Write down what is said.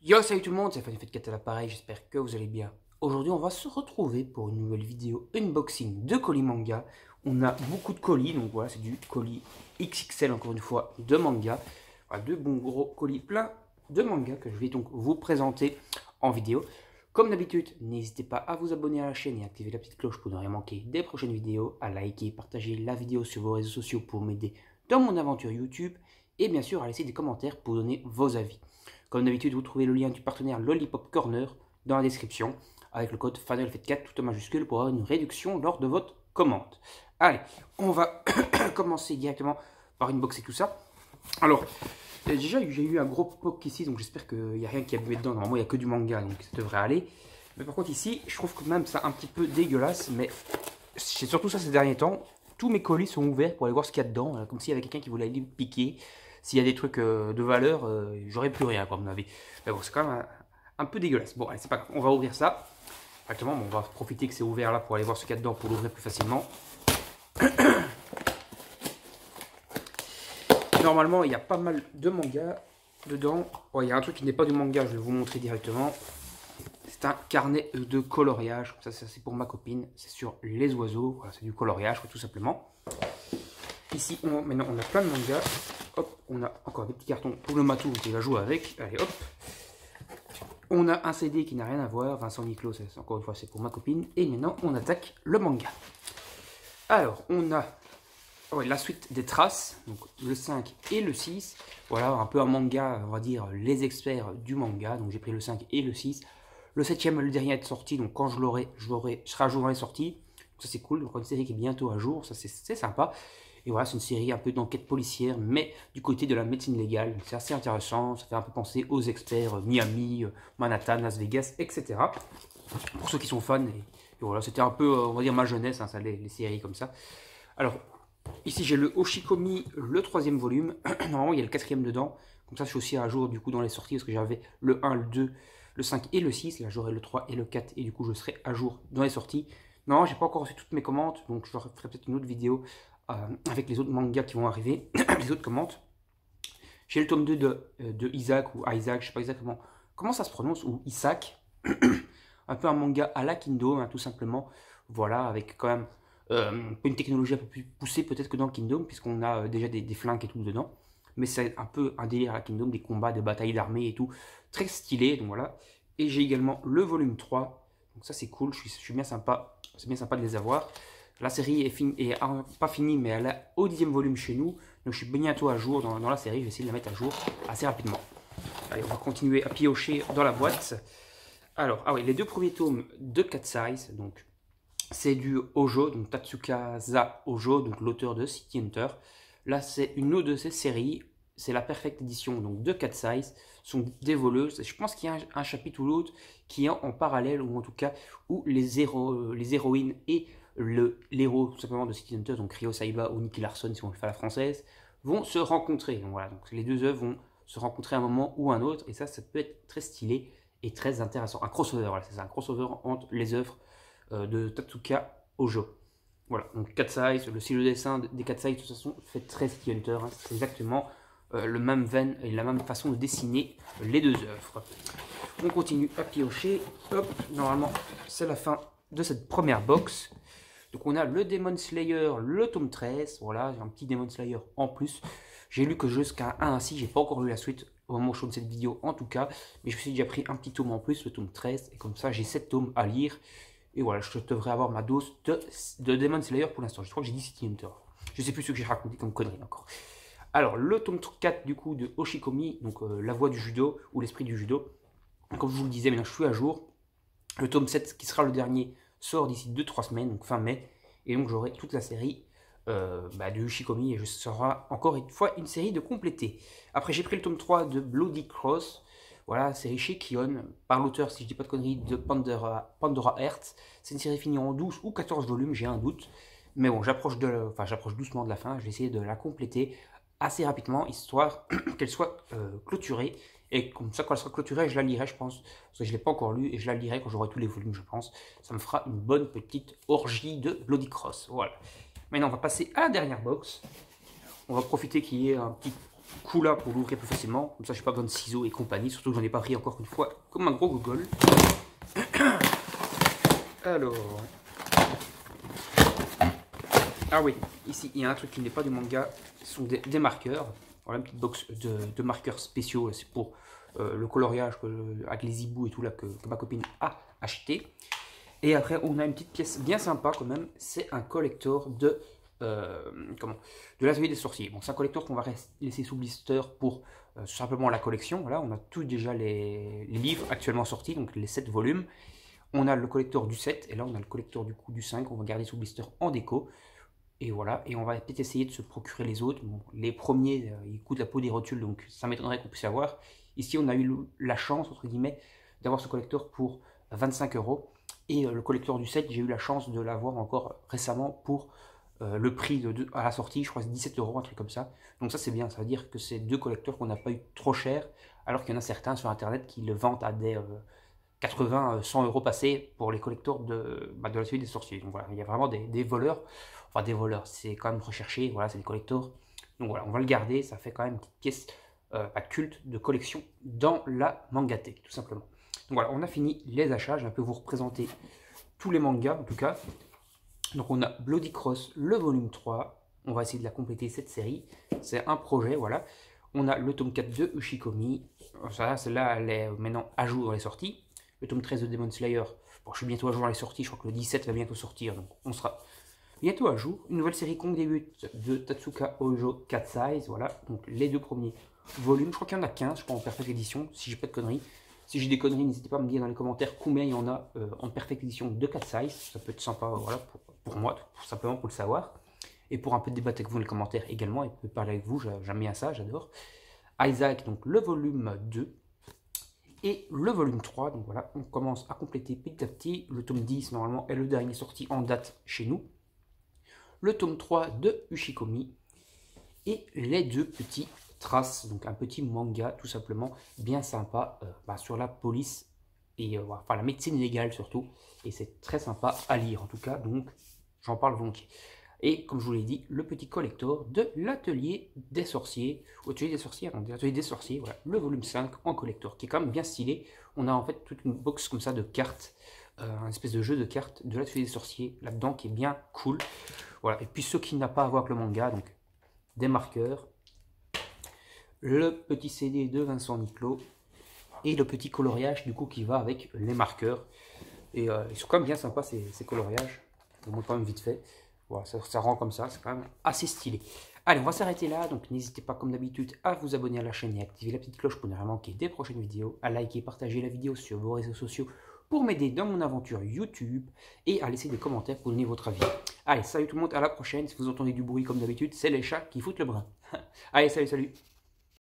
Yo, salut tout le monde, c'est Fanny4 à l'appareil, j'espère que vous allez bien. Aujourd'hui, on va se retrouver pour une nouvelle vidéo unboxing de colis manga. On a beaucoup de colis, donc voilà, c'est du colis XXL encore une fois de manga. Voilà, deux bons gros colis pleins de manga que je vais donc vous présenter en vidéo. Comme d'habitude, n'hésitez pas à vous abonner à la chaîne et activer la petite cloche pour ne rien manquer des prochaines vidéos, à liker et partager la vidéo sur vos réseaux sociaux pour m'aider dans mon aventure YouTube et bien sûr à laisser des commentaires pour donner vos avis. Comme d'habitude, vous trouvez le lien du partenaire Lollipop Corner dans la description avec le code FANELFET4 tout en majuscule pour avoir une réduction lors de votre commande. Allez, on va commencer directement par unboxer tout ça. Alors, déjà j'ai eu un gros POC ici, donc j'espère qu'il n'y a rien qui a bué dedans. Normalement, il n'y a que du manga, donc ça devrait aller. Mais par contre ici, je trouve que même ça un petit peu dégueulasse, mais c'est surtout ça ces derniers temps. Tous mes colis sont ouverts pour aller voir ce qu'il y a dedans, comme s'il y avait quelqu'un qui voulait aller piquer. S'il y a des trucs de valeur, j'aurais plus rien, quoi, à mon avis. Mais bon, c'est quand même un peu dégueulasse. Bon, allez, c'est pas grave, on va ouvrir ça. Exactement, bon, on va profiter que c'est ouvert là pour aller voir ce qu'il y a dedans pour l'ouvrir plus facilement. Normalement, il y a pas mal de mangas dedans. Oh, il y a un truc qui n'est pas du manga, je vais vous montrer directement. C'est un carnet de coloriage. Ça c'est pour ma copine. C'est sur les oiseaux. Voilà, c'est du coloriage, tout simplement. Ici, maintenant, on a plein de mangas. Hop, on a encore des petits cartons pour le matou qui va jouer avec. Allez, hop. On a un CD qui n'a rien à voir. Vincent Niclot, encore une fois, c'est pour ma copine. Et maintenant, on attaque le manga. Alors, on a la suite des traces. Donc, le 5 et le 6. Voilà, un peu un manga, on va dire, les experts du manga. Donc, j'ai pris le 5 et le 6. Le 7ème, le dernier est sorti. Donc, quand je serai à jour dans les sorties. Ça, c'est cool. Donc, une série qui est bientôt à jour. Ça, c'est sympa. Et voilà, c'est une série un peu d'enquête policière, mais du côté de la médecine légale. C'est assez intéressant, ça fait un peu penser aux experts Miami, Manhattan, Las Vegas, etc. Pour ceux qui sont fans, et voilà, c'était un peu, on va dire, ma jeunesse, hein, ça, les séries comme ça. Alors, ici j'ai le Oshikomi, le 3e volume. Normalement, il y a le 4e dedans. Comme ça, je suis aussi à jour du coup dans les sorties, parce que j'avais le 1, le 2, le 5 et le 6. Là, j'aurai le 3 et le 4, et du coup, je serai à jour dans les sorties. Non, j'ai pas encore reçu toutes mes commandes, donc je ferai peut-être une autre vidéo avec les autres mangas qui vont arriver, les autres commandes. J'ai le tome 2 de Isaac, ou Isaac, je sais pas exactement comment ça se prononce, ou Isaac. Un peu un manga à la Kingdom, hein, tout simplement. Voilà, avec quand même une technologie un peu plus poussée peut-être que dans le Kingdom, puisqu'on a déjà des flingues et tout dedans. Mais c'est un peu un délire à la Kingdom, des combats, des batailles d'armée et tout. Très stylé, donc voilà. Et j'ai également le volume 3. Donc ça c'est cool, je suis bien sympa. C'est bien sympa de les avoir. La série est pas finie, mais elle est au 10e volume chez nous. Donc je suis bientôt à jour dans la série. Je vais essayer de la mettre à jour assez rapidement. Allez, on va continuer à piocher dans la boîte. Alors, ah oui, les deux premiers tomes de Cat Size. Donc, c'est du Hojo, donc Tatsukaza Hojo, donc l'auteur de City Hunter. Là, c'est une autre de ces séries. C'est la Perfect Edition donc de Cat Size. Sont des voleuses. Je pense qu'il y a un chapitre ou l'autre qui est en parallèle, ou en tout cas, où les héroïnes et l'héros tout simplement de City Hunter, donc Ryo Saiba ou Nicky Larson, si on le fait à la française, vont se rencontrer. Donc voilà, donc les deux œuvres vont se rencontrer à un moment ou un autre, et ça peut être très stylé et très intéressant. Un crossover, voilà, c'est ça, un crossover entre les œuvres de Tatsuka Hojo. Voilà, donc Cat Size, le style de dessin des Cat Size, de toute façon, fait très City Hunter, hein, c'est exactement le même veine et la même façon de dessiner les deux œuvres. On continue à piocher, hop, normalement c'est la fin de cette première box. Donc on a le Demon Slayer, le tome 13, voilà, j'ai un petit Demon Slayer en plus. J'ai lu que jusqu'à 1 ainsi, j'ai pas encore lu la suite au moment où je tourne cette vidéo en tout cas, mais je me suis déjà pris un petit tome en plus, le tome 13, et comme ça j'ai 7 tomes à lire. Et voilà, je devrais avoir ma dose de Demon Slayer pour l'instant. Je crois que j'ai dit City Hunter. Je sais plus ce que j'ai raconté comme connerie encore. Alors, le tome 4 du coup de Oshikomi, donc la voix du judo, ou l'esprit du judo. Comme je vous le disais, maintenant je suis à jour. Le tome 7, qui sera le dernier, sort d'ici 2-3 semaines, donc fin mai. Et donc j'aurai toute la série de Ushikomi, et ce sera encore une fois une série de compléter. Après j'ai pris le tome 3 de Bloody Cross, voilà, série chez Kion, par l'auteur, si je dis pas de conneries, de Pandora Hearts. C'est une série finie en 12 ou 14 volumes, j'ai un doute. Mais bon, j'approche doucement de la fin, je vais essayer de la compléter assez rapidement, histoire qu'elle soit clôturée. Et comme ça, quand elle sera clôturée, je la lirai, je pense. Parce que je ne l'ai pas encore lu, et je la lirai quand j'aurai tous les volumes, je pense. Ça me fera une bonne petite orgie de Bloody Cross. Voilà. Maintenant, on va passer à la dernière box. On va profiter qu'il y ait un petit coup là pour l'ouvrir plus facilement. Comme ça, j'ai pas besoin de ciseaux et compagnie. Surtout que j'en ai pas pris encore une fois comme un gros gogol. Alors. Ah oui, ici il y a un truc qui n'est pas du manga. Ce sont des marqueurs. Voilà une petite box de marqueurs spéciaux. C'est pour le coloriage avec les hiboux et tout là que ma copine a acheté. Et après, on a une petite pièce bien sympa quand même. C'est un collector de l'atelier des sorciers. Bon, c'est un collector qu'on va laisser sous blister pour simplement la collection. Voilà, on a tous déjà les livres actuellement sortis, donc les 7 volumes. On a le collector du 7, et là on a le collector du coup du 5, on va garder sous blister en déco. Et voilà, et on va peut-être essayer de se procurer les autres. Bon, les premiers, ils coûtent la peau des rotules, donc ça m'étonnerait qu'on puisse avoir. Ici, on a eu la chance, entre guillemets, d'avoir ce collector pour 25 €. Et le collector du 7, j'ai eu la chance de l'avoir encore récemment pour le prix à la sortie, je crois que c'est 17 €, un truc comme ça. Donc ça c'est bien, ça veut dire que c'est 2 collecteurs qu'on n'a pas eu trop cher, alors qu'il y en a certains sur internet qui le vendent à des 80, 100 € passés pour les collecteurs de la suite des sorciers. Donc voilà, il y a vraiment des voleurs, enfin des voleurs, c'est quand même recherché, voilà, c'est des collecteurs. Donc voilà, on va le garder, ça fait quand même une petite pièce culte de collection dans la mangathèque, tout simplement. Donc voilà, on a fini les achats, je vais un peu vous représenter tous les mangas en tout cas. Donc on a Bloody Cross, le volume 3, on va essayer de la compléter cette série, c'est un projet, voilà. On a le tome 4 de Ushikomi, celle-là elle est maintenant à jour dans les sorties. Le tome 13 de Demon Slayer, bon je suis bientôt à jour dans les sorties, je crois que le 17 va bientôt sortir, donc on sera bientôt à jour. Une nouvelle série Kong débute de Tatsuka Hojo Cat Size, voilà, donc les 2 premiers volumes, je crois qu'il y en a 15, je crois en perfect édition, si j'ai pas de conneries. Si j'ai des conneries, n'hésitez pas à me dire dans les commentaires combien il y en a en perfect édition de Cat Size. Ça peut être sympa, voilà, pour moi, tout simplement pour le savoir. Et pour un peu débattre avec vous dans les commentaires également, et parler avec vous, j'aime bien ça, j'adore. Isaac, donc le volume 2. Et le volume 3, donc voilà, on commence à compléter petit à petit. Le tome 10, normalement, est le dernier sorti en date chez nous. Le tome 3 de Ushikomi. Et les 2 petits Traces, donc un petit manga tout simplement bien sympa sur la police et enfin la médecine légale surtout, et c'est très sympa à lire en tout cas, donc j'en parle volontiers. Et comme je vous l'ai dit, le petit collector de l'atelier des sorciers, atelier des sorciers, non, l'atelier des sorciers, voilà, le volume 5 en collector qui est quand même bien stylé. On a en fait toute une box comme ça de cartes, un espèce de jeu de cartes de l'atelier des sorciers là-dedans qui est bien cool. Voilà, et puis ceux qui n'ont pas à voir avec le manga, donc des marqueurs, le petit CD de Vincent Niclot et le petit coloriage du coup qui va avec les marqueurs. Et ils sont quand même bien sympas ces coloriages. Je vous montre quand même vite fait. Voilà, ça rend comme ça, c'est quand même assez stylé. Allez, on va s'arrêter là. Donc n'hésitez pas comme d'habitude à vous abonner à la chaîne et activer la petite cloche pour ne rien manquer des prochaines vidéos. À liker et partager la vidéo sur vos réseaux sociaux pour m'aider dans mon aventure YouTube. Et à laisser des commentaires pour donner votre avis. Allez, salut tout le monde, à la prochaine. Si vous entendez du bruit comme d'habitude, c'est les chats qui foutent le brin. Allez, salut, salut.